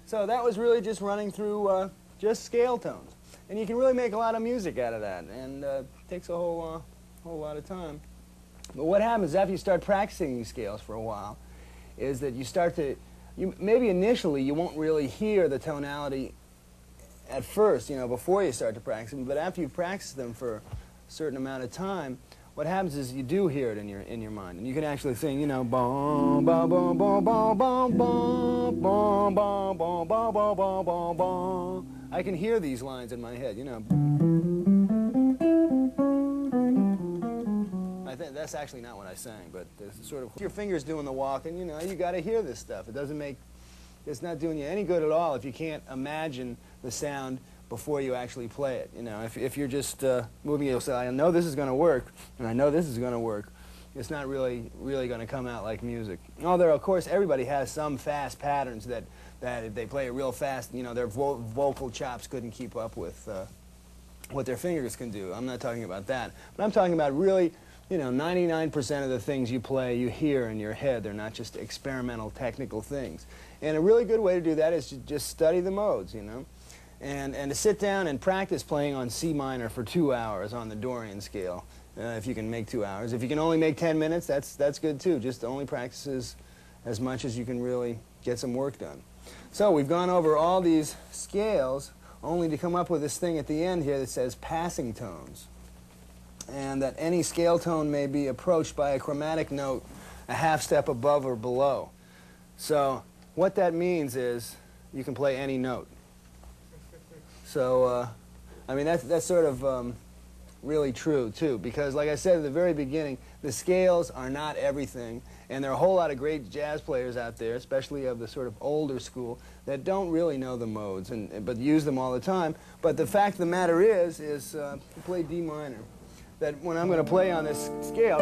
So that was really just running through just scale tones. And you can really make a lot of music out of that, and it takes a whole lot of time. But what happens after you start practicing these scales for a while is that you start to, maybe initially you won't really hear the tonality at first, you know, before you start to practice them, but after you've practiced them for a certain amount of time, what happens is you do hear it in your mind, and you can actually sing, you know, bum bum bum bum bum bum bum bum bum bum bum bum bum bum bum. I can hear these lines in my head, you know. I think that's actually not what I sang, but it's sort of your fingers doing the walking, you know, you got to hear this stuff. It's not doing you any good at all if you can't imagine the sound before you actually play it. You know, if you're just moving, you'll say, I know this is going to work, and I know this is going to work. It's not really going to come out like music. Although, of course, everybody has some fast patterns that if they play it real fast, you know, their vocal chops couldn't keep up with what their fingers can do. I'm not talking about that. But I'm talking about really, you know, 99% of the things you play, you hear in your head. They're not just experimental, technical things. And a really good way to do that is to just study the modes, you know. And to sit down and practice playing on C minor for 2 hours on the Dorian scale, if you can make 2 hours. If you can only make 10 minutes, that's good too. Just only practice as much as you can really get some work done. So we've gone over all these scales only to come up with this thing at the end here that says passing tones. And that any scale tone may be approached by a chromatic note a half step above or below. So what that means is you can play any note. So, I mean, that's sort of really true, too, because, like I said at the very beginning, the scales are not everything, and there are a whole lot of great jazz players out there, especially of the sort of older school, that don't really know the modes, but use them all the time. But the fact of the matter is you play D minor, that when I'm going to play on this scale,